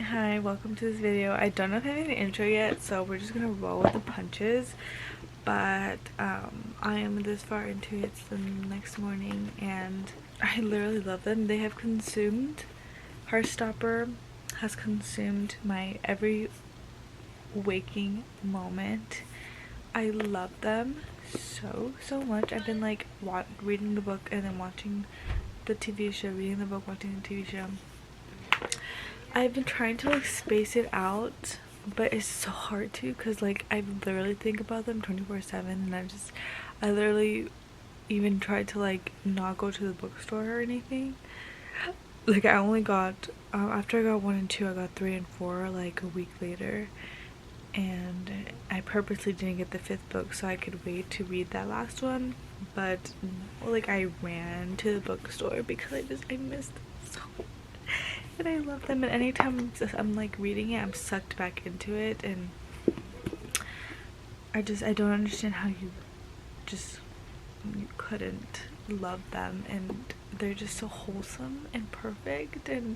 Hi, welcome to this video. I don't know if I made an intro yet, so we're just gonna roll with the punches. But I am this far into it. It's the next morning and I literally love them. They have consumed, Heartstopper has consumed my every waking moment. I love them so much. I've been like reading the book and then watching the TV show, reading the book, watching the TV show. I've been trying to like space it out, but it's so hard to, because like I literally think about them 24/7, and I literally even tried to like not go to the bookstore or anything. Like I only got after I got 1 and 2, I got 3 and 4 like a week later, and I purposely didn't get the 5th book so I could wait to read that last one. But like I ran to the bookstore because I missed them so much. And I love them, and anytime I'm like reading it, I'm sucked back into it, and I don't understand how you couldn't love them, and they're just so wholesome and perfect. And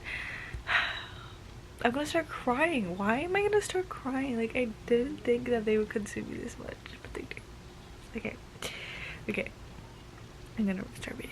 I'm gonna start crying. Why am I gonna start crying? Like I didn't think that they would consume me this much, but they do. Okay, I'm gonna start reading.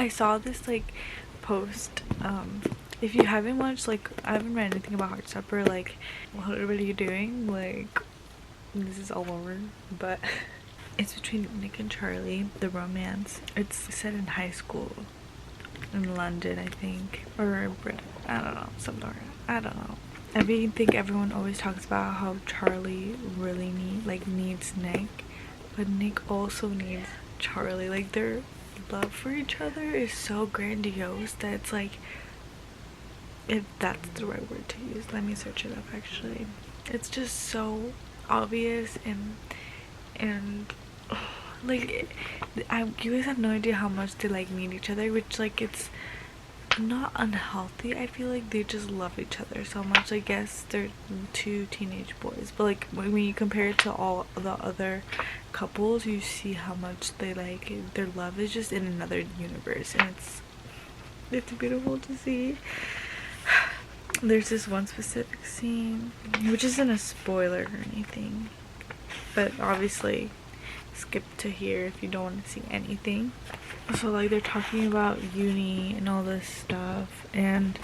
I saw this like post, if you haven't watched, like I haven't read anything about Heartstopper, like what are you doing, like this is all over, but it's between Nick and Charlie, the romance. It's set in high school in London, I think, or Britain, I don't know, somewhere, I don't know. I think everyone always talks about how Charlie really needs Nick, but Nick also needs Charlie. Like their love for each other is so grandiose that it's like, if that's the right word to use, let me search it up actually. It's just so obvious, and like you guys have no idea how much they like need each other, which like it's not unhealthy. I feel like they just love each other so much. I guess they're two teenage boys, but like when you compare it to all the other couples, you see how much they like their love is just in another universe, and it's beautiful to see. There's this one specific scene, which isn't a spoiler or anything, but obviously skip to here if you don't want to see anything. So like they're talking about uni and all this stuff, and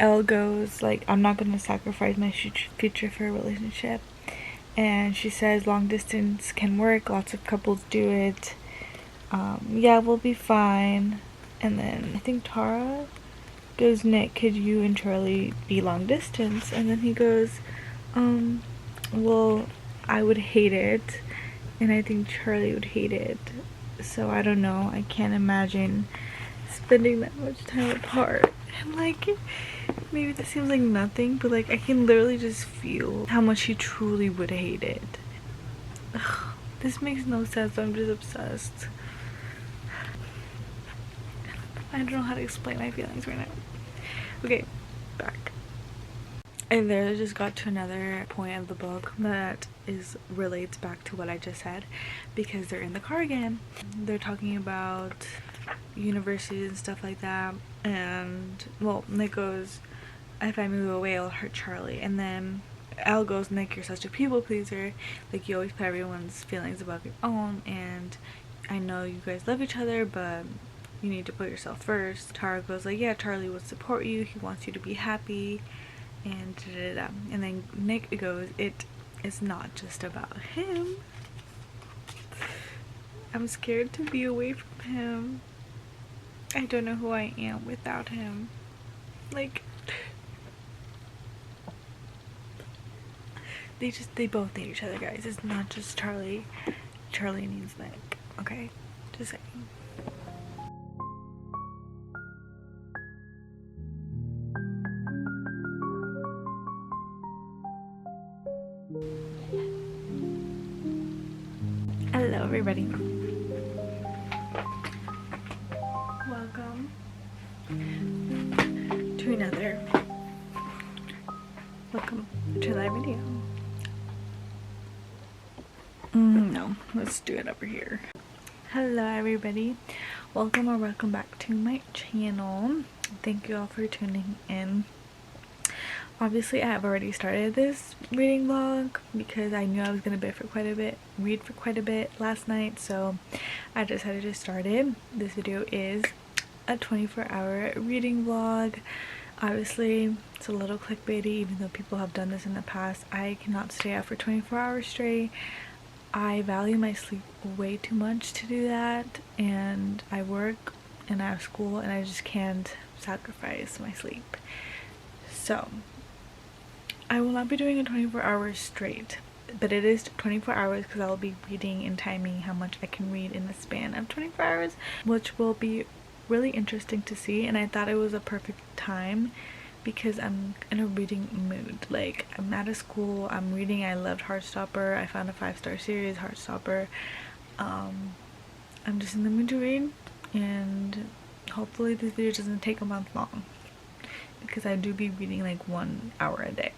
Elle goes like, I'm not gonna sacrifice my future for a relationship, and she says long distance can work, lots of couples do it, yeah, we'll be fine. And then I think Tara goes, Nick, could you and Charlie be long distance? And then he goes, well, I would hate it, and I think Charlie would hate it, so I don't know, I can't imagine spending that much time apart. And like, maybe that seems like nothing, but like I can literally just feel how much he truly would hate it. Ugh, this makes no sense, but I'm just obsessed. I don't know how to explain my feelings right now. Okay, back. I literally just got to another point of the book that relates back to what I just said, because they're in the car again. They're talking about universities and stuff like that, and well, Nick goes, if I move away I'll hurt Charlie, and then Elle goes, Nick, you're such a people pleaser, like you always put everyone's feelings above your own, and I know you guys love each other, but you need to put yourself first. Tara goes like, yeah, Charlie would support you, he wants you to be happy, and da-da-da. And then Nick goes, it's not just about him, I'm scared to be away from him, I don't know who I am without him. Like, they both need each other, guys. It's not just Charlie needs Nick, okay? Just saying. Hello everybody, welcome to another video. No, let's do it over here. Hello everybody, welcome or welcome back to my channel. Thank you all for tuning in. Obviously I have already started this reading vlog because I knew I was gonna read for quite a bit last night, so I decided to start it. This video is a 24-hour reading vlog. Obviously it's a little clickbaity, even though people have done this in the past. I cannot stay out for 24 hours straight. I value my sleep way too much to do that, and I work and I have school, and I just can't sacrifice my sleep. So I will not be doing a 24 hours straight, but it is 24 hours because I will be reading and timing how much I can read in the span of 24 hours, which will be really interesting to see. And I thought it was a perfect time because I'm in a reading mood. Like, I'm out of school, I'm reading. I loved Heartstopper. I found a 5-star series, Heartstopper. I'm just in the mood to read, and hopefully this video doesn't take a month long because I do be reading like 1 hour a day.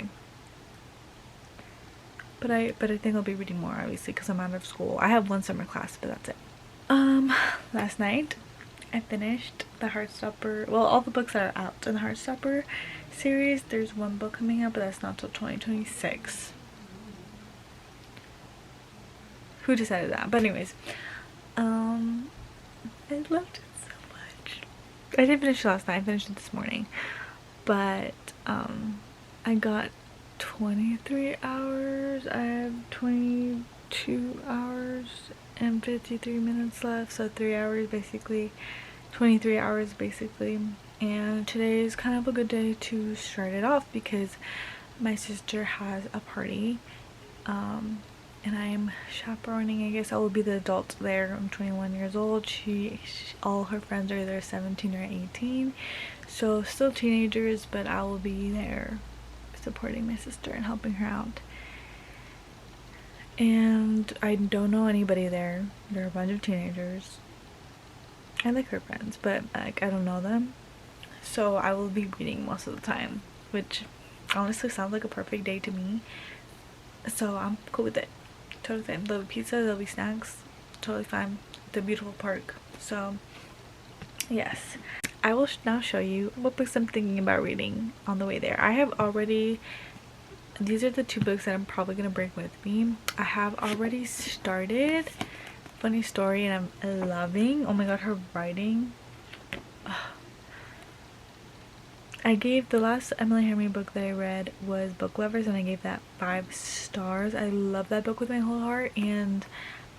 But I think I'll be reading more, obviously, because I'm out of school. I have one summer class, but that's it. Last night I finished the Heartstopper, well, all the books that are out in the Heartstopper series. There's one book coming out, but that's not till 2026. Who decided that? But anyways, I loved it so much. I didn't finish it last night, I finished it this morning, but I got 23 hours. I have 22 hours and 53 minutes left, so 3 hours basically, 23 hours basically. And today is kind of a good day to start it off because my sister has a party, and I am chaperoning. I guess I will be the adult there. I'm 21 years old. All her friends are either 17 or 18, so still teenagers, but I will be there supporting my sister and helping her out. and I don't know anybody there. They're a bunch of teenagers. I like her friends, but like I don't know them. So I will be reading most of the time, which honestly sounds like a perfect day to me. So I'm cool with it. Totally fine. There'll be pizza, there'll be snacks. Totally fine. The beautiful park. So yes. I will now show you what books I'm thinking about reading on the way there. I have already, these are the 2 books that I'm probably going to bring with me. I have already started Funny Story and I'm loving, oh my god, her writing. I gave, the last Emily Henry book that I read was Book Lovers, and I gave that 5 stars. I love that book with my whole heart, and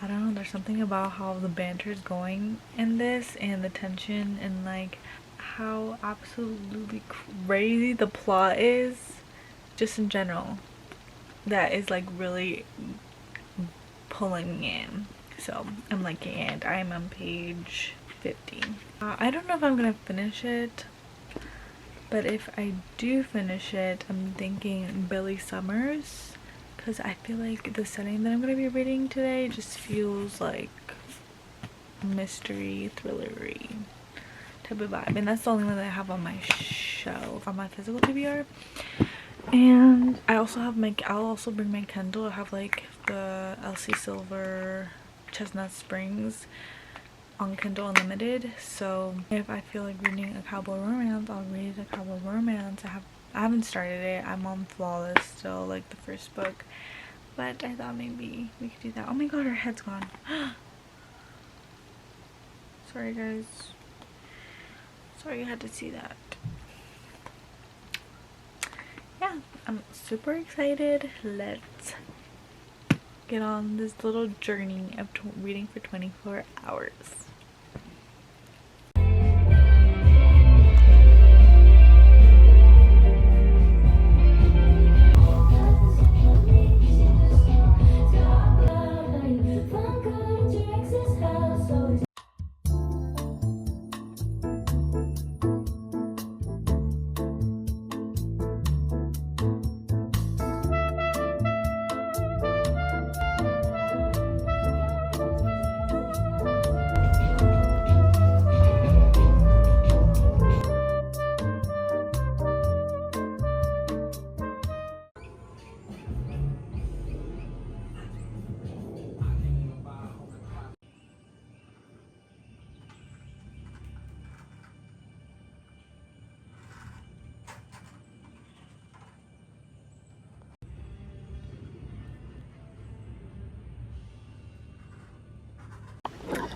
I don't know, there's something about how the banter is going in this and the tension and like how absolutely crazy the plot is just in general that is like really pulling me in. So I'm liking it. I'm on page 50. I don't know if I'm gonna finish it, but if I do finish it, I'm thinking Billy Summers, because I feel like the setting that I'm going to be reading today just feels like mystery, thrillery type of vibe. And that's the only one that I have on my shelf, on my physical TBR. And I also have my, I'll also bring my Kindle. I have like the Elsie Silver Chestnut Springs on Kindle Unlimited. So if I feel like reading a cowboy romance, I'll read a cowboy romance. I haven't started it. I'm on Flawless still, like the first book. But I thought maybe we could do that. Oh my god, her head's gone. Sorry guys. Sorry you had to see that. Yeah, I'm super excited. Let's get on this little journey of reading for 24 hours.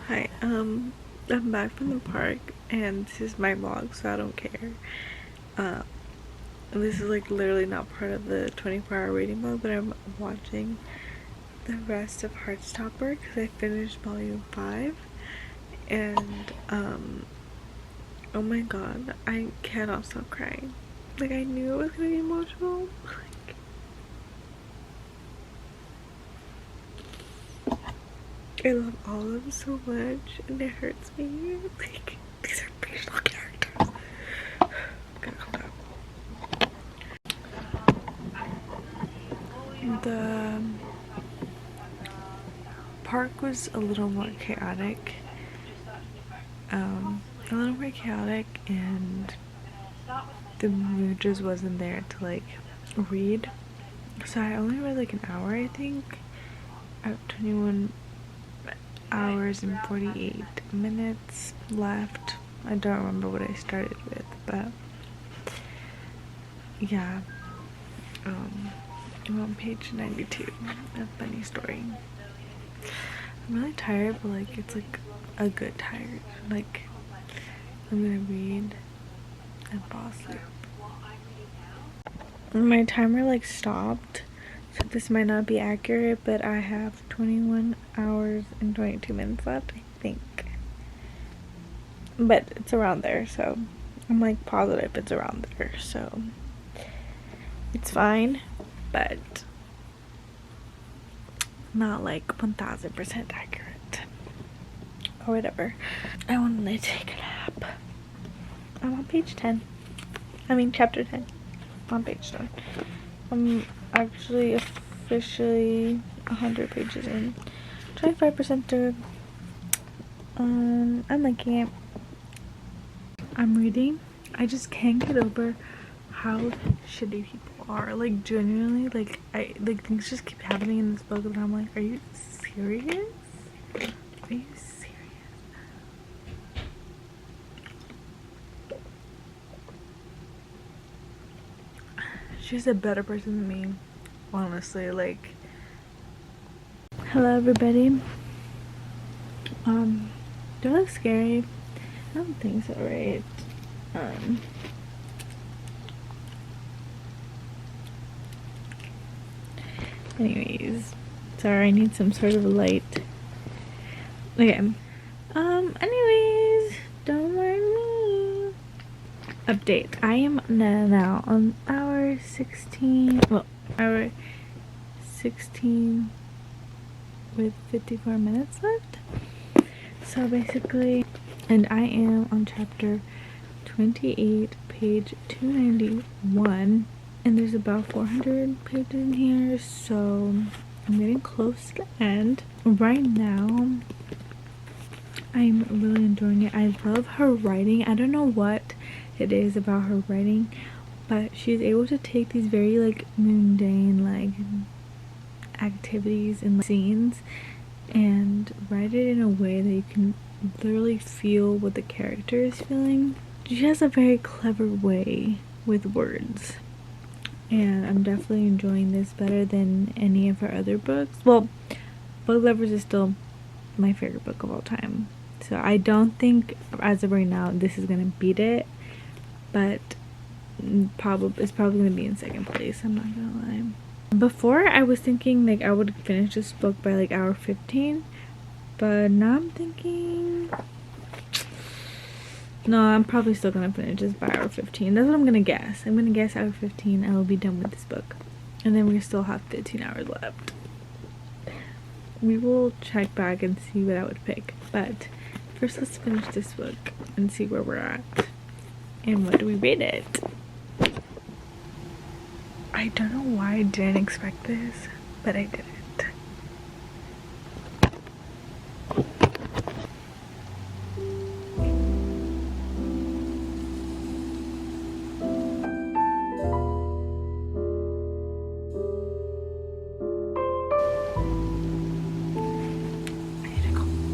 Hi, I'm back from the park and this is my vlog, so I don't care. This is like literally not part of the 24-hour reading vlog, but I'm watching the rest of Heartstopper because I finished volume 5 and oh my god, I cannot stop crying. Like I knew it was gonna be emotional. I love all of them so much and it hurts me. Like, these are fictional characters. Gotta calm down. The park was a little more chaotic. And the mood just wasn't there to like read. So I only read like an hour, I think. I have 21 hours and 48 minutes left. I don't remember what I started with, but yeah. I'm on page 92 of Funny Story. I'm really tired, but like it's like a good tired. Like I'm gonna read and fall asleep. My timer like stopped, so this might not be accurate, but I have 21 hours and 22 minutes left, I think. But it's around there, so I'm like positive it's around there, so it's fine, but not like 1000% accurate or whatever. I want to take a nap. I'm on page 10. I mean chapter 10. On page 10. I'm actually officially 100 pages in. 25% through. I'm liking it. I'm reading. I just can't get over how shitty people are. Like, genuinely, like, things just keep happening in this book, and I'm like, are you serious? Are you serious? She's a better person than me, honestly. Like, hello everybody. Do I look scary? I don't think so, right? Anyways, sorry, I need some sort of a light. Okay. Anyways, don't mind me. Update. I am now on hour 16. Well, hour 16 with 54 minutes left. So basically, and I am on chapter 28, page 291. And there's about 400 pages in here, so I'm getting close to the end. Right now, I'm really enjoying it. I love her writing. I don't know what it is about her writing, but she's able to take these very like mundane like activities and like, scenes and write it in a way that you can literally feel what the character is feeling. She has a very clever way with words, and I'm definitely enjoying this better than any of her other books. Well, Book Lovers is still my favorite book of all time, so I don't think as of right now this is gonna beat it, but it's probably gonna be in second place. I'm not gonna lie. Before I was thinking like I would finish this book by like hour 15, but now I'm thinking no, I'm probably still gonna finish this by hour 15. That's what I'm gonna guess. I'm gonna guess hour 15 I will be done with this book, and then we still have 15 hours left. We will check back and see what I would pick, but first let's finish this book and see where we're at and what do we rate it. I don't know why I didn't expect this, but I didn't.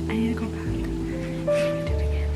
I need to go back. Let me do it again.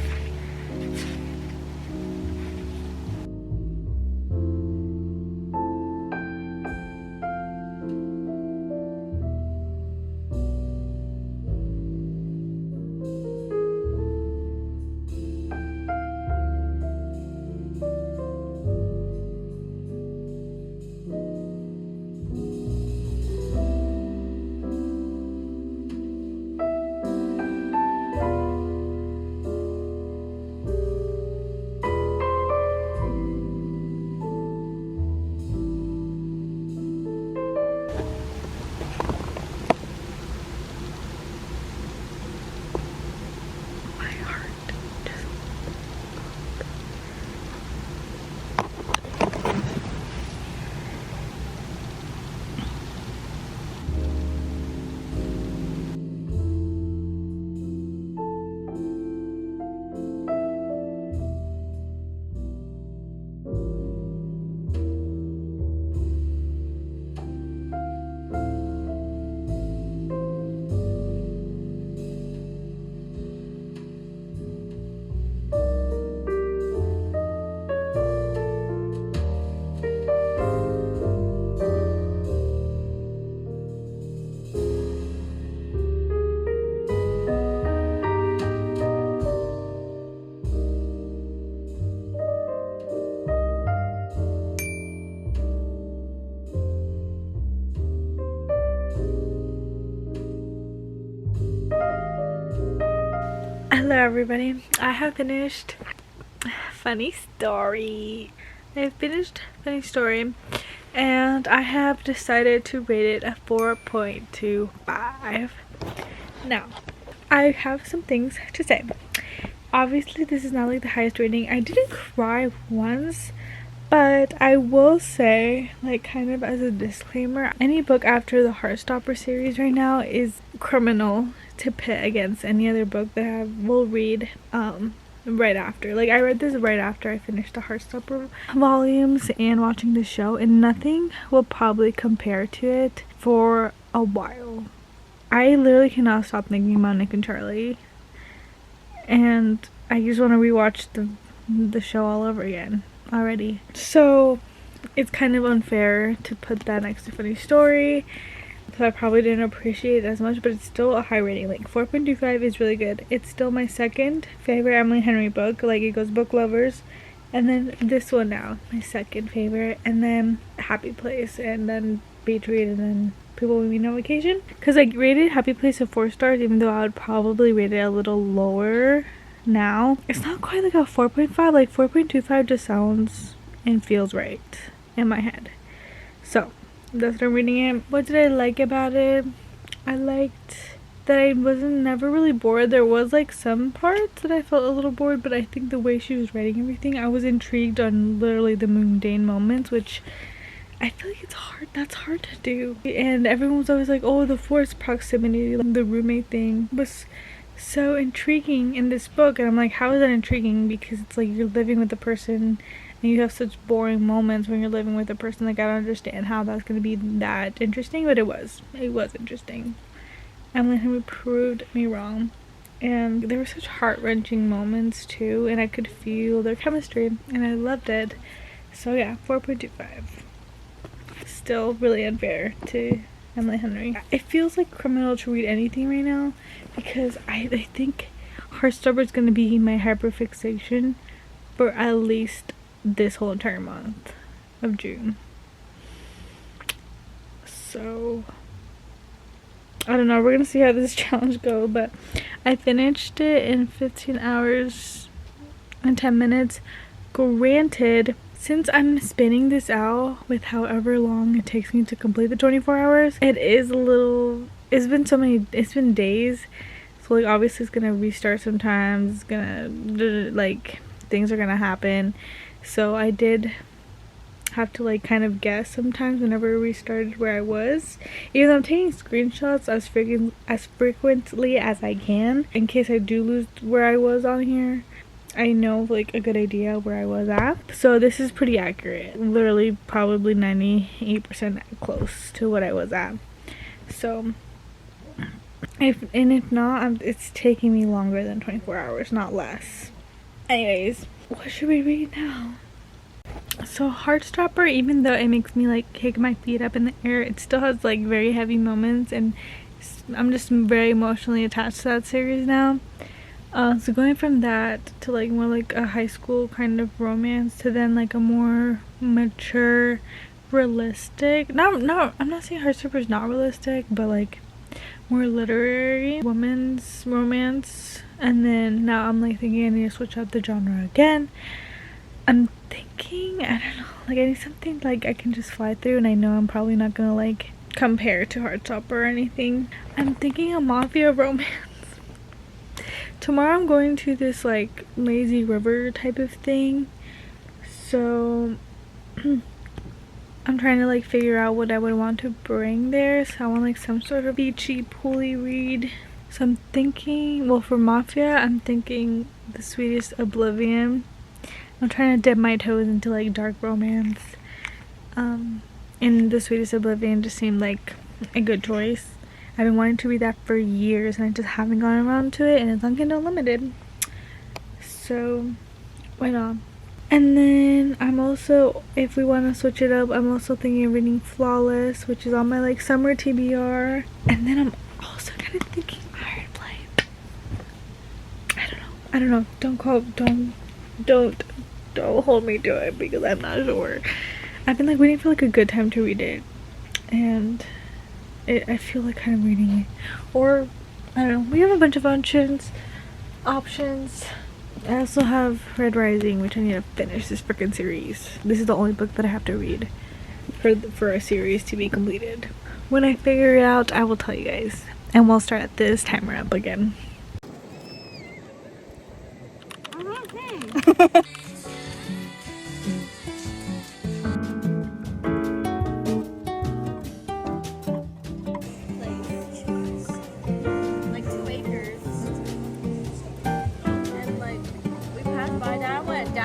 Hello everybody, I have finished Funny Story. I finished Funny Story and I have decided to rate it a 4.25. Now, I have some things to say. Obviously this is not like the highest rating. I didn't cry once, But I will say, like, kind of as a disclaimer, any book after the Heartstopper series right now is criminal to pit against any other book that I will read right after. Like, I read this right after I finished the Heartstopper volumes and watching the show, and nothing will probably compare to it for a while. I literally cannot stop thinking about Nick and Charlie, and I just want to rewatch the show all over again already. So it's kind of unfair to put that next to Funny Story, so I probably didn't appreciate it as much, but it's still a high rating. Like 4.25 is really good. It's still my second favorite Emily Henry book. Like, it goes Book Lovers, and then this one now, my second favorite, and then Happy Place, and then Beach Read, and then People We Meet on Vacation. Because I rated Happy Place a 4 stars, even though I would probably rate it a little lower now. It's not quite like a 4.5. Like 4.25 just sounds and feels right in my head. So that's what I'm reading it. What did I like about it? I liked that I wasn't never really bored. There was like some parts that I felt a little bored, but I think the way she was writing everything, I was intrigued on literally the mundane moments, which I feel like it's hard. That's hard to do. And everyone was always like, oh, the forced proximity, like the roommate thing was so intriguing in this book. And I'm like, how is that intriguing? Because it's like you're living with the person and you have such boring moments when you're living with a person. Like, I don't understand how that's going to be that interesting, but it was interesting. Emily Henry proved me wrong, and there were such heart-wrenching moments too, and I could feel their chemistry and I loved it. So yeah, 4.25. Still really unfair to Emily Henry. It feels like criminal to read anything right now, because I think Heartstopper is going to be my hyperfixation for at least this whole entire month of June. So I don't know, we're gonna see how this challenge goes, but I finished it in 15 hours and 10 minutes. Granted, since I'm spinning this out with however long it takes me to complete the 24 hours, it is a little, it's been days, so like obviously it's gonna restart sometimes, it's gonna, like, things are gonna happen. So I did have to like kind of guess sometimes whenever I restarted where I was, even though I'm taking screenshots as frequently as I can in case I do lose where I was on here. I know like a good idea where I was at, so this is pretty accurate, literally probably 98% close to what I was at. So if not, it's taking me longer than 24 hours, not less. Anyways, what should we read now? So Heartstopper, even though it makes me like kick my feet up in the air, it still has like very heavy moments, and I'm just very emotionally attached to that series now. So going from that to like more like a high school kind of romance to then like a more mature, realistic, I'm not saying Heartstopper is not realistic, but like more literary woman's romance. And then now I'm like thinking I need to switch up the genre again. I'm thinking, I don't know, like I need something like I can just fly through, and I know I'm probably not gonna like compare to Heartstopper or anything. I'm thinking a mafia romance. Tomorrow I'm going to this like lazy river type of thing, so I'm trying to like figure out what I would want to bring there. So I want like some sort of beachy, pooly read. So I'm thinking, well, for mafia, I'm thinking The Sweetest Oblivion. I'm trying to dip my toes into like dark romance, and The Sweetest Oblivion just seemed like a good choice. I've been wanting to read that for years, and I just haven't gotten around to it, and it's on Kindle Unlimited, so why not? And then I'm also, if we want to switch it up, I'm also thinking of reading Flawless, which is on my like summer TBR. And then I'm also kind of thinking Iron Flame. I don't know. Don't hold me to it, because I'm not sure. I've been like waiting for like a good time to read it, and I feel like kind of reading it. Or I don't know. We have a bunch of options. I also have Red Rising, which I need to finish this freaking series. This is the only book that I have to read for a series to be completed. When I figure it out, I will tell you guys, and we'll start at this timer up again.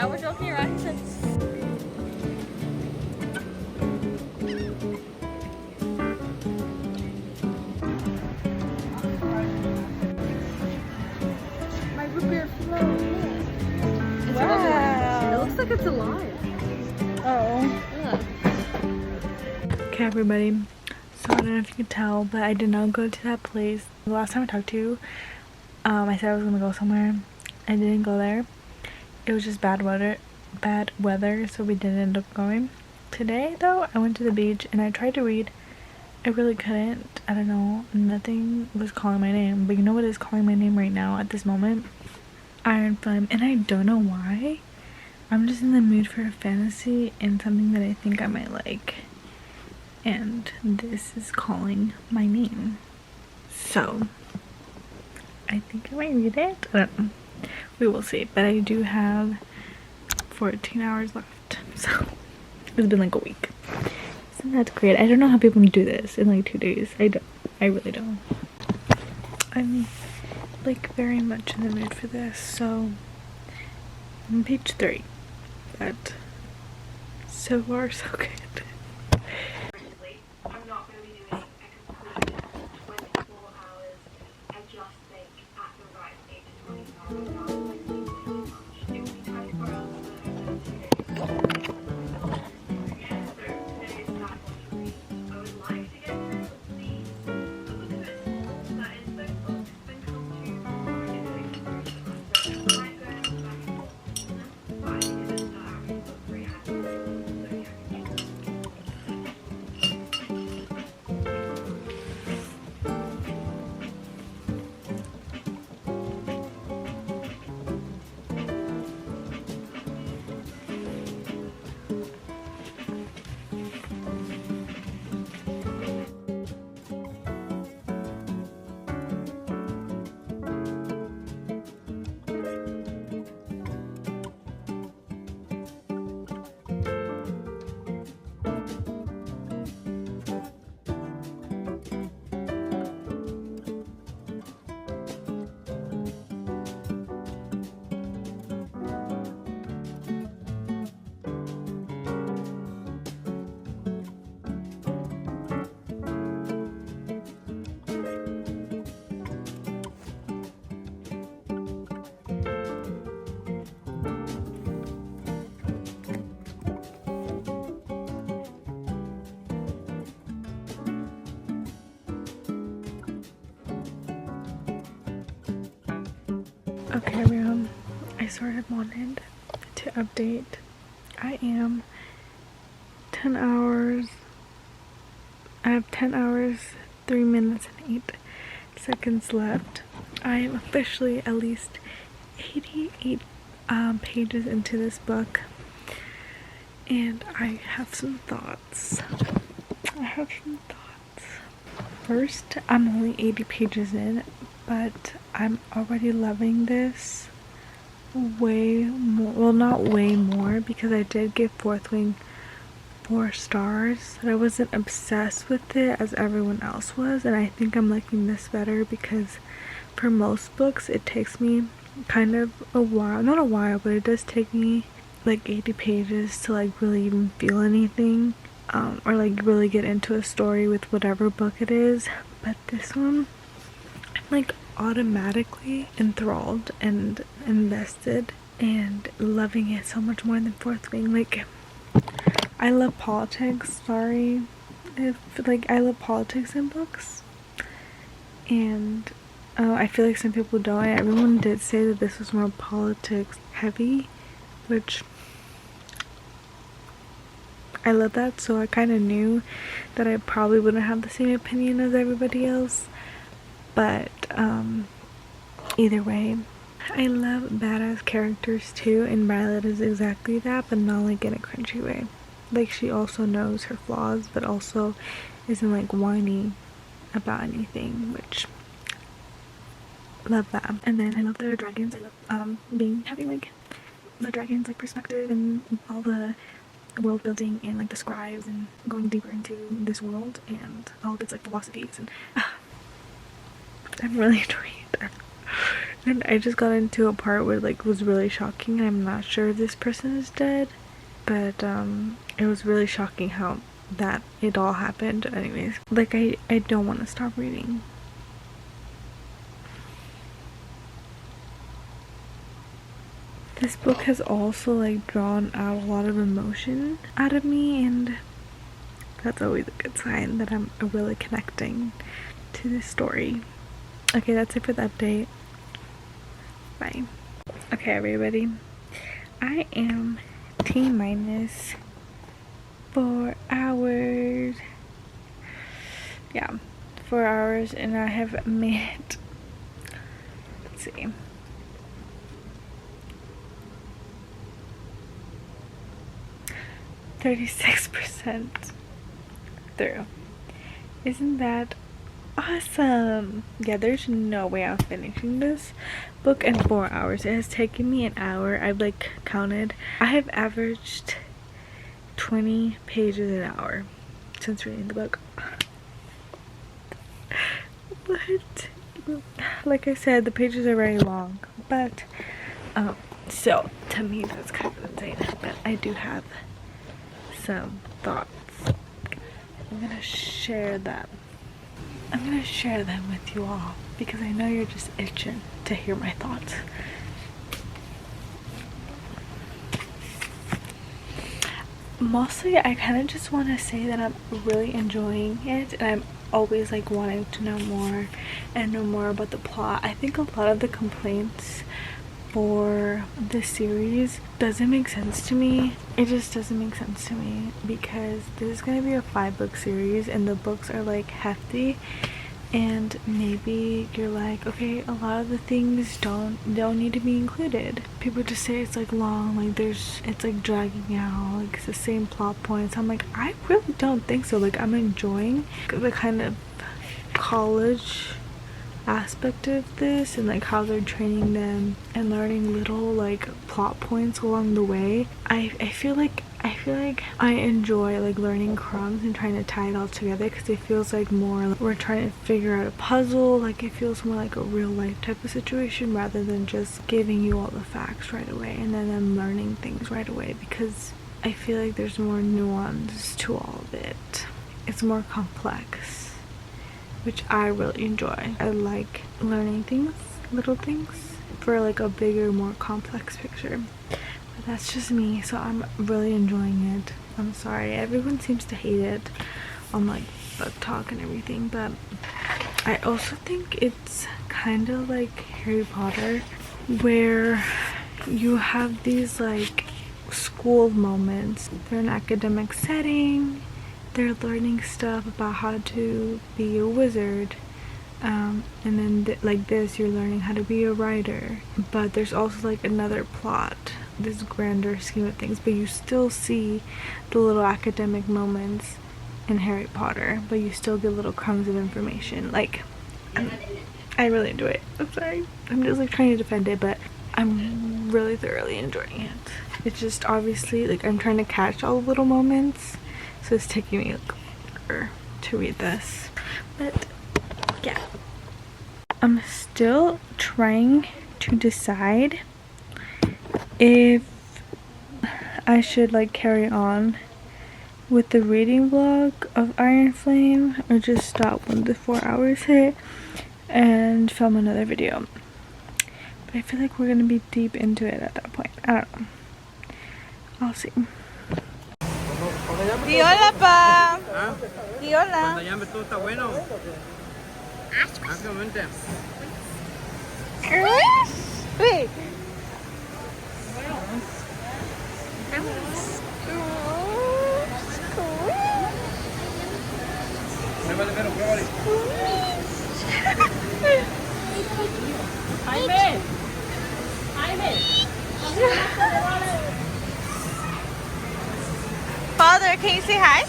Yeah, we're joking around. He said. My root beer float. Wow. It looks like it's alive. Oh. Yeah. Okay, everybody. So I don't know if you can tell, but I did not go to that place. The last time I talked to you, I said I was gonna go somewhere. I didn't go there. It was just bad weather, so we didn't end up going. Today, though, I went to the beach and I tried to read. I really couldn't. I don't know. Nothing was calling my name. But you know what is calling my name right now at this moment? Iron Flame. And I don't know why. I'm just in the mood for a fantasy and something that I think I might like. And this is calling my name. So, I think I might read it. I don't know. We will see. But I do have 14 hours left. So, it's been like a week. Isn't that great? I don't know how people do this in like 2 days. I really don't. I'm like very much in the mood for this. So, I'm on page 3. But so far, so good. I'm not going to be doing a complete 24 hours. I just think at the right age of 24 hours, it would be 24 hours and 2 days. So today is not going to read. I would like to get through the book of it, that is the book, then come to doing so I might go back and forth, but I think it's not actually book 3 has so yeah. Okay, everyone, I sort of wanted to update. I am 10 hours, I have 10 hours, 3 minutes and 8 seconds left. I am officially at least 88 pages into this book, and I have some thoughts. First, I'm only 80 pages in, but I'm already loving this way more. Well, not way more, because I did give Fourth Wing 4 stars. I wasn't obsessed with it as everyone else was, and I think I'm liking this better because for most books it takes me kind of a while, not a while, but it does take me like 80 pages to like really even feel anything, or like really get into a story with whatever book it is. But this one, I'm like automatically enthralled and invested and loving it so much more than Fourth Wing. Like, I love politics, sorry if like I love politics in books, and I feel like some people don't. Everyone did say that this was more politics heavy, which I love that, so I kind of knew that I probably wouldn't have the same opinion as everybody else. But either way, I love badass characters too, and Violet is exactly that, but not like in a cringy way. Like, she also knows her flaws, but also isn't like whiny about anything, which love that. And then I love the dragons. I love having like the dragons like perspective and all the world building and like the scribes and going deeper into this world and all of its like philosophies, and I'm really enjoying it. And I just got into a part where like was really shocking, and I'm not sure if this person is dead, but it was really shocking how that it all happened. Anyways, like I don't want to stop reading. This book has also like drawn out a lot of emotion out of me, and that's always a good sign that I'm really connecting to this story. Okay, that's it for the update. Bye. Okay, everybody, I am T-minus 4 hours. Yeah, 4 hours, and I have made, let's see, 36% through. Isn't that awesome? Yeah, there's no way I'm finishing this book in 4 hours. It has taken me an hour. I've like counted. I have averaged 20 pages an hour since reading the book. But like I said, the pages are very long, but so to me that's kind of insane. But I do have some thoughts. I'm gonna share them. I'm gonna share them with you all because I know you're just itching to hear my thoughts. Mostly I kind of just want to say that I'm really enjoying it, and I'm always like wanting to know more and know more about the plot. I think a lot of the complaints for this series doesn't make sense to me. It just doesn't make sense to me because this is going to be a 5-book series, and the books are like hefty, and maybe you're like, okay, a lot of the things don't need to be included. People just say it's like long, like it's like dragging out, like it's the same plot points. I'm like, I really don't think so. Like, I'm enjoying the kind of college aspect of this, and like how they're training them and learning little like plot points along the way. I feel like I enjoy like learning crumbs and trying to tie it all together, because it feels like more like we're trying to figure out a puzzle. Like it feels more like a real life type of situation rather than just giving you all the facts right away and then them learning things right away, because I feel like there's more nuance to all of it. It's more complex, which I really enjoy. I like learning things, little things, for like a bigger, more complex picture. But that's just me, so I'm really enjoying it. I'm sorry, everyone seems to hate it on like book talk and everything, but I also think it's kind of like Harry Potter, where you have these like school moments. They're in an academic setting, they're learning stuff about how to be a wizard, and then like this, you're learning how to be a writer. But there's also like another plot, this grander scheme of things, but you still see the little academic moments in Harry Potter, but you still get little crumbs of information. Like, I really enjoy it. I'm sorry, I'm just like trying to defend it, but I'm really thoroughly enjoying it. It's just obviously like I'm trying to catch all the little moments, so it's taking me longer to read this. But yeah, I'm still trying to decide if I should like carry on with the reading vlog of Iron Flame or just stop when the 4 hours hit and film another video. But I feel like we're gonna be deep into it at that point. I don't know. I'll see. Di hola, pa. ¿Ah? Di hola. Cuando llame tú está bueno. Básicamente. Wait. Pruébale, pero pruébale. Jaime. Jaime. Father, can you say hi?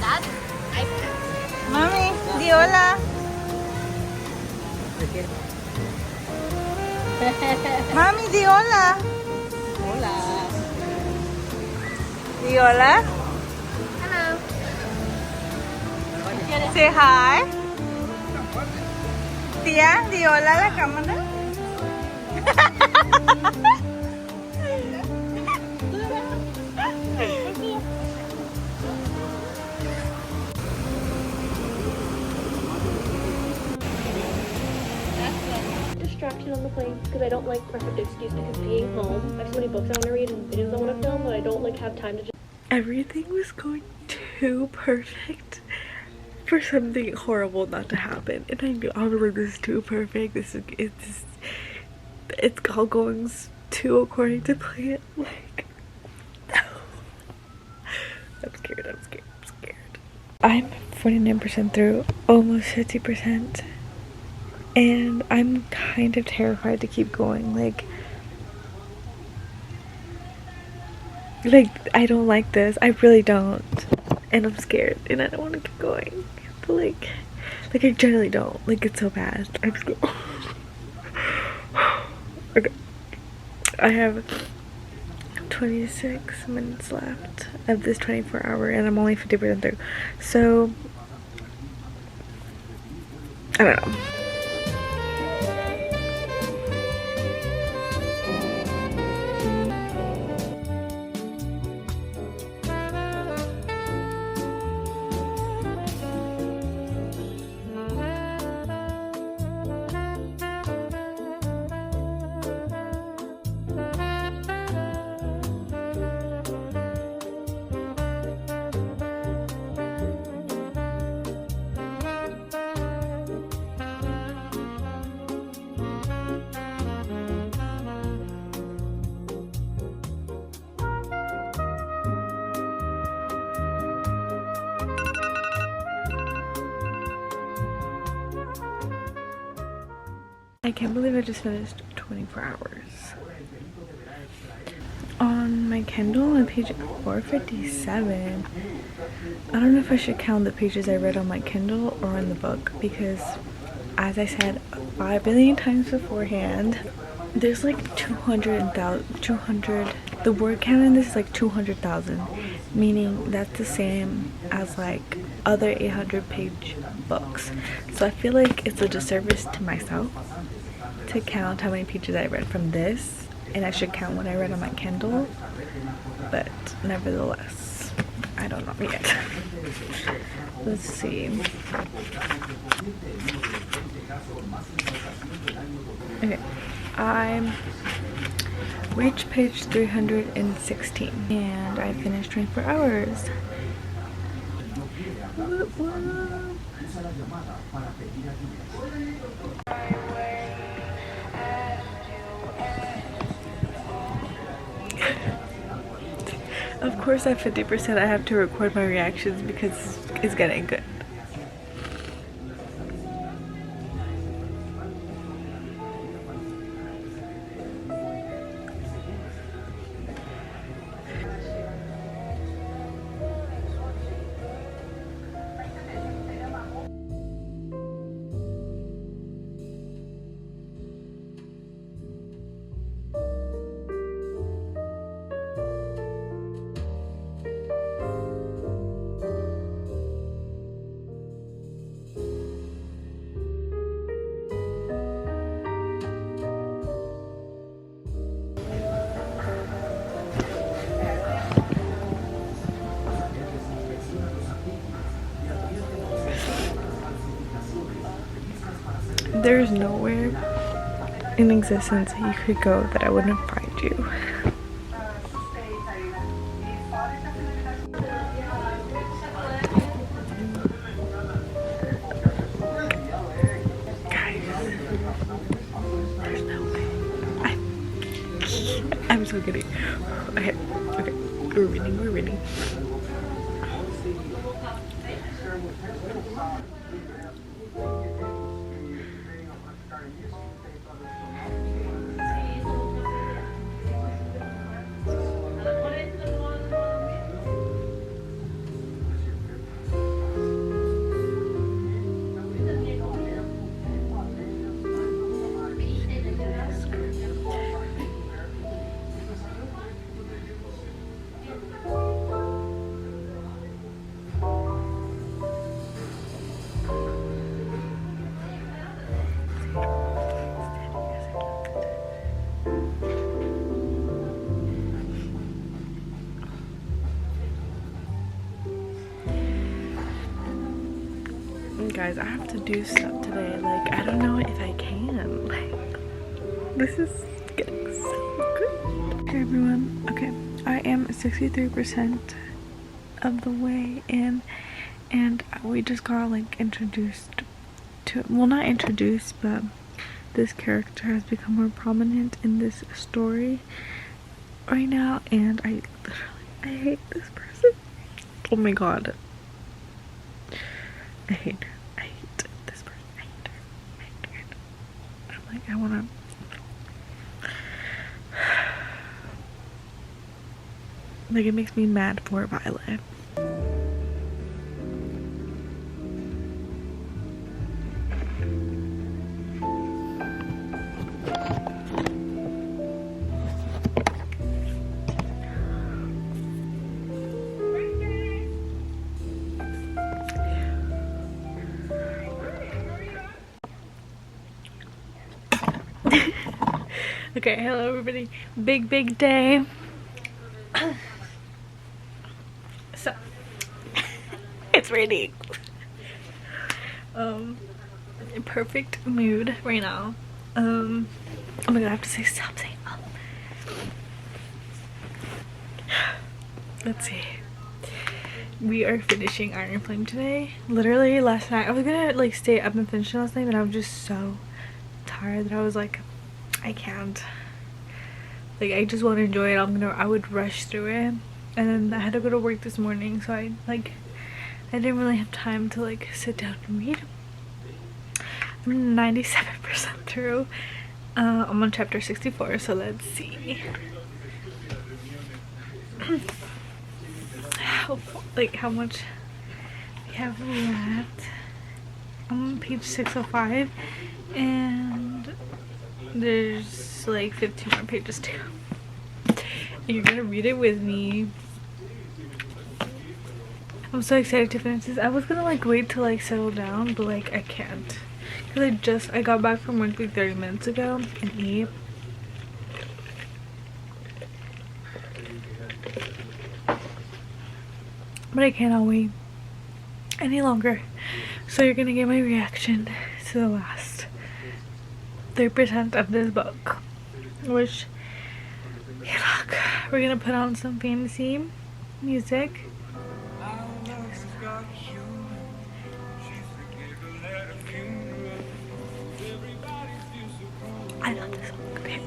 Dad. Mommy, di hola. Mommy, di hola. Hola. Di hola. Hello. Say hi. Tía, di hola a la cámara. Distraction on the plane because I don't like perfect excuse because being home, I have so many books I want to read and videos I want to film, but I don't like have time to just. Everything was going too perfect for something horrible not to happen, and I knew, I was like, this is too perfect, it's all going too according to plan. Like, I'm scared. I'm 49% through, almost 50%, and I'm kind of terrified to keep going. Like I don't like this. I really don't, and I'm scared, and I don't want to keep going. But like I generally don't. Like, it's so bad. I'm scared. Okay. I have 26 minutes left of this 24-hour, and I'm only 50% through. So I don't know. I can't believe I just finished 24 hours. On my Kindle, on page 457, I don't know if I should count the pages I read on my Kindle or in the book, because as I said 5 billion times beforehand, there's like 200, the word count in this is like 200,000, meaning that's the same as like other 800-page books. So I feel like it's a disservice to myself to count how many pages I read from this, and I should count what I read on my Kindle, but nevertheless, I don't know yet. Let's see. Okay, I reached page 316 and I finished 24 hours. Whoop, whoop. Of course, at 50% I have to record my reactions because it's getting good. There's nowhere in existence that you could go that I wouldn't find you. Guys, there's no way. I'm so kidding. Okay, we're reading. guys, I have to do stuff today. Like, I don't know if I can. Like, this is getting so good. Hey everyone. Okay, I am 63% of the way in, and we just got like introduced to, well, not introduced, but this character has become more prominent in this story right now, and I hate this person. Oh my god. I hate this person. I hate her. I'm like, I wanna. Like, it makes me mad for Violet. Okay, hello everybody. Big day. So it's raining. In perfect mood right now. Oh my god, I have to say stop saying Let's see. We are finishing Iron Flame today. Literally last night I was gonna like stay up and finish it last night, but I was just so tired that I was like, I can't. Like, I just want to enjoy it. I would rush through it, and then I had to go to work this morning, so I didn't really have time to like sit down and read. I'm 97% through. I'm on chapter 64, so let's see. How much we have left. I'm on page 605, and there's like 15 more pages too. And you're gonna read it with me. I'm so excited to finish this. I was gonna like wait to like settle down, but like I can't, because I got back from work like 30 minutes ago and ate. But I cannot wait any longer. So you're gonna get my reaction to the last 3% of this book, which, look, we're gonna put on some fantasy music. I love this song. Okay.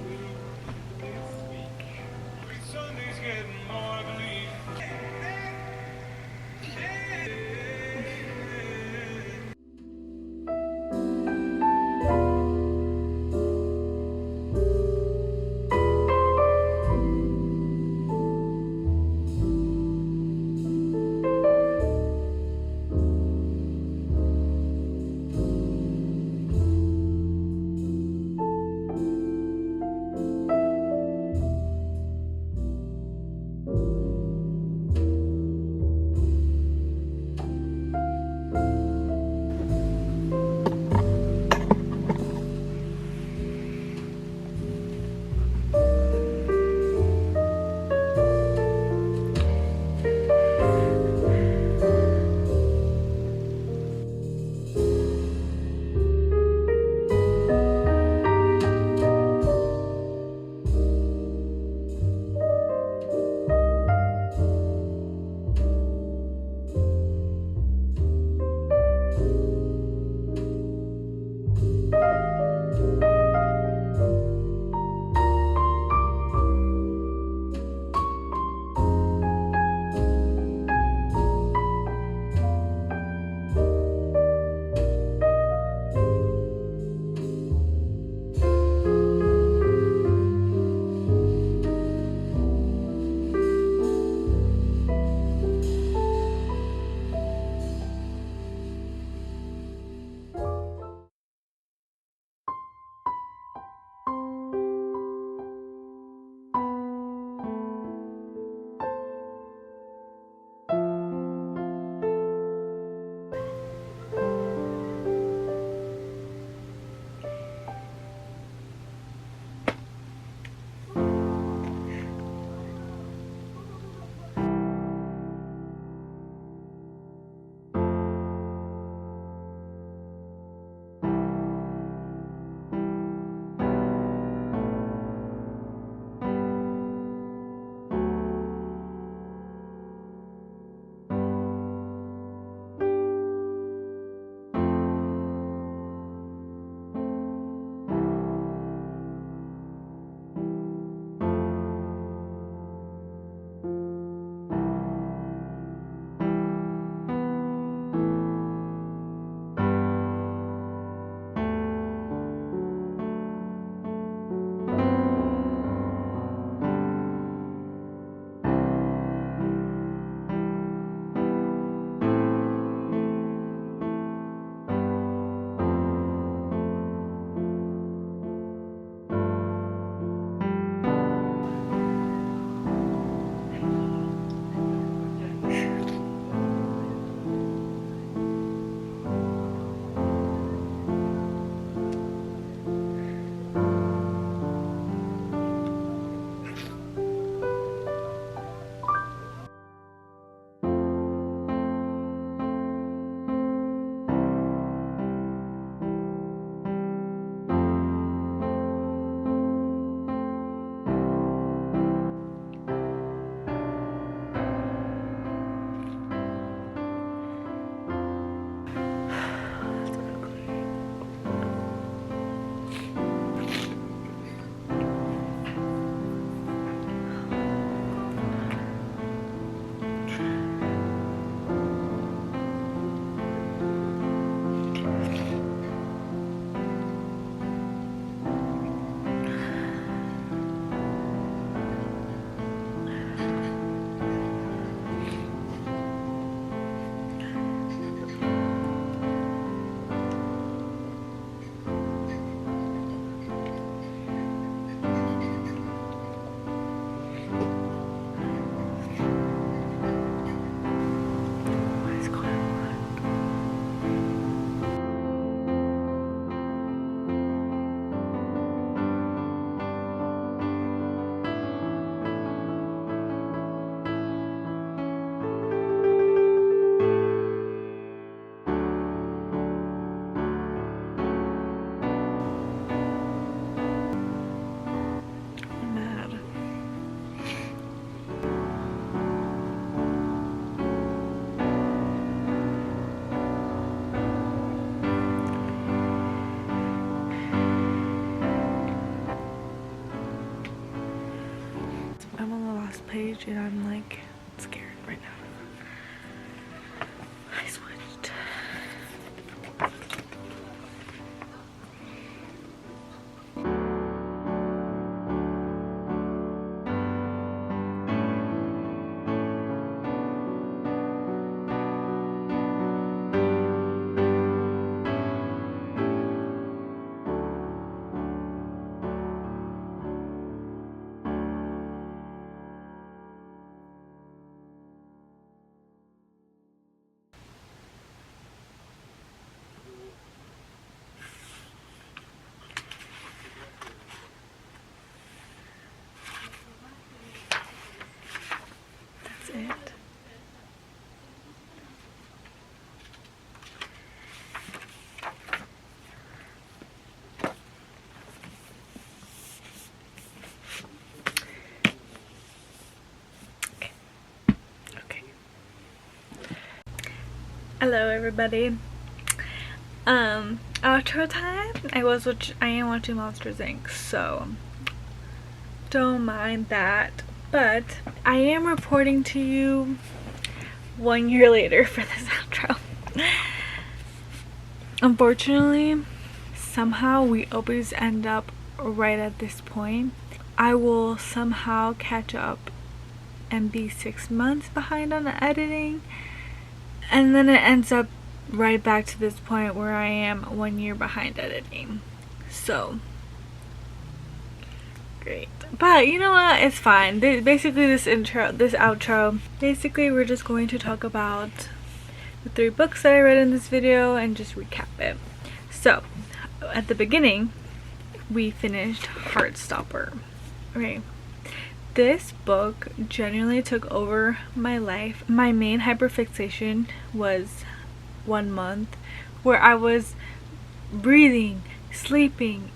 page and I'm like scared right now. I switched. That's it. Okay. Hello everybody. Outro time. I am watching Monsters Inc. So don't mind that. But I am reporting to you 1 year later for this outro. Unfortunately, somehow we always end up right at this point. I will somehow catch up and be 6 months behind on the editing, and then it ends up right back to this point where I am 1 year behind editing. So great, but you know what, it's fine. Basically this outro, basically we're just going to talk about the 3 books that I read in this video and just recap it. So at the beginning we finished Heartstopper, right? This book genuinely took over my life. My main hyperfixation was 1 month where I was breathing, sleeping,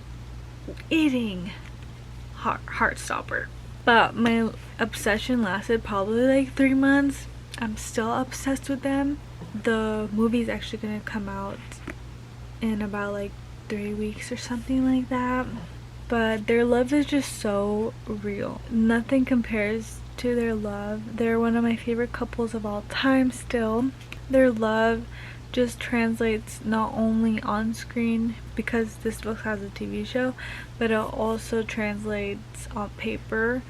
eating Heartstopper. But my obsession lasted probably like 3 months. I'm still obsessed with them. The movie's actually gonna come out in about like 3 weeks or something like that. But their love is just so real. Nothing compares to their love. They're one of my favorite couples of all time still. Their love just translates not only on screen, because this book has a TV show, but it also translates on paper.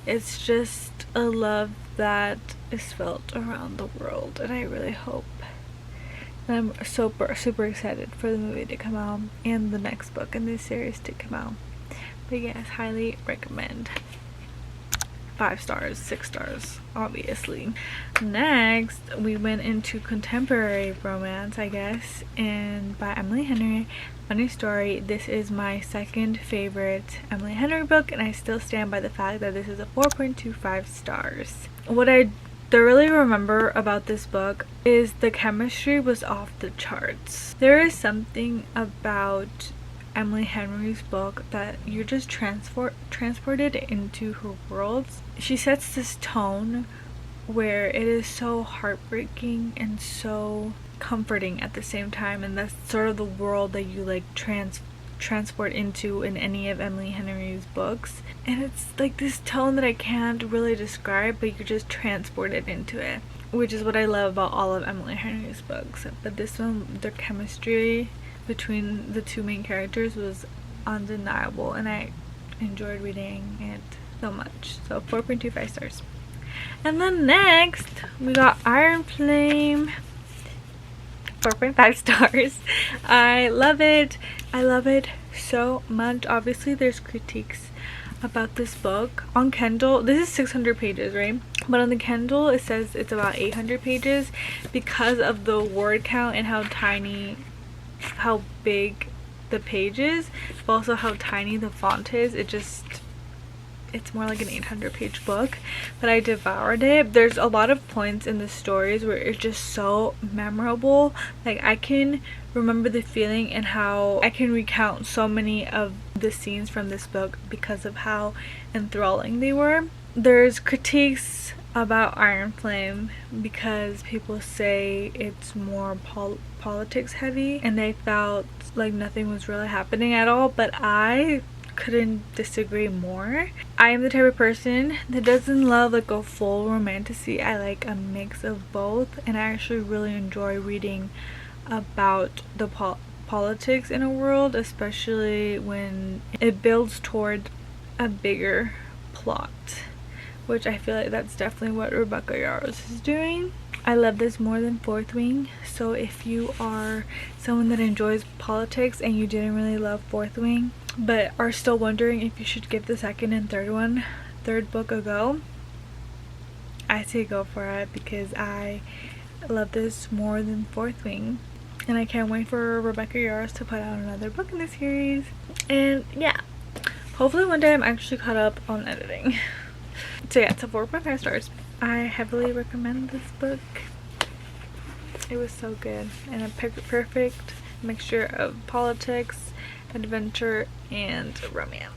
It's just a love that is felt around the world, and I really hope. And I'm super excited for the movie to come out and the next book in this series to come out. But yes, highly recommend. 5 stars, 6 stars, obviously. Next, we went into contemporary romance, I guess, and by Emily Henry. Funny story, this is my second favorite Emily Henry book, and I still stand by the fact that this is a 4.25 stars. What I thoroughly remember about this book is the chemistry was off the charts. There is something about Emily Henry's book that you're just transported into her worlds. She sets this tone where it is so heartbreaking and so comforting at the same time, and that's sort of the world that you like transport into in any of Emily Henry's books. And it's like this tone that I can't really describe, but you're just transported into it, which is what I love about all of Emily Henry's books. But this one, their chemistry between the 2 main characters was undeniable, and I enjoyed reading it so much. So 4.25 stars. And then next we got Iron Flame, 4.5 stars. I love it. I love it so much. Obviously there's critiques about this book on Kindle. This is 600 pages, right? But on the Kindle it says it's about 800 pages because of the word count and how big the page is, but also how tiny the font is. It's more like an 800 page book, but I devoured it. There's a lot of points in the stories where it's just so memorable. Like I can remember the feeling and how I can recount so many of the scenes from this book because of how enthralling they were. There's critiques about Iron Flame because people say it's more politics heavy and they felt like nothing was really happening at all, but I couldn't disagree more. I am the type of person that doesn't love like a full romantasy. I like a mix of both, and I actually really enjoy reading about the politics in a world, especially when it builds toward a bigger plot, which I feel like that's definitely what Rebecca Yarros is doing. I love this more than Fourth Wing, so if you are someone that enjoys politics and you didn't really love Fourth Wing but are still wondering if you should give the second and third book a go, I say go for it, because I love this more than Fourth Wing, and I can't wait for Rebecca Yarros to put out another book in the series. And yeah, hopefully one day I'm actually caught up on editing. So yeah, it's a 4.5 stars. I heavily recommend this book. It was so good, and a perfect mixture of politics, adventure, and romance.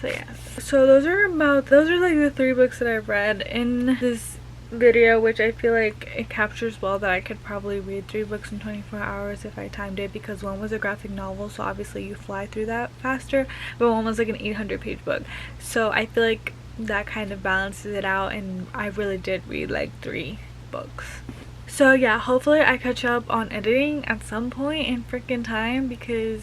So yeah, so those are like the 3 books that I've read in this video, which I feel like it captures well that I could probably read 3 books in 24 hours if I timed it, because one was a graphic novel, so obviously you fly through that faster, but one was like an 800-page book, so I feel like that kind of balances it out, and I really did read like 3 books. So yeah, hopefully I catch up on editing at some point in freaking time, because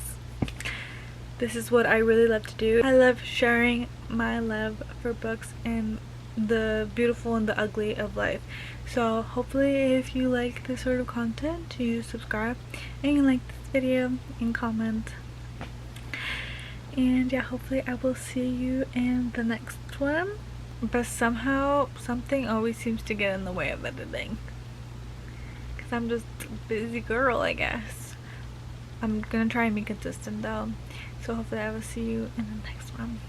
this is what I really love to do. I love sharing my love for books and the beautiful and the ugly of life. So hopefully if you like this sort of content, you subscribe and you like this video and comment. And yeah, hopefully I will see you in the next one. But somehow something always seems to get in the way of editing, because I'm just a busy girl, I guess. I'm gonna try and be consistent though. So hopefully I will see you in the next one.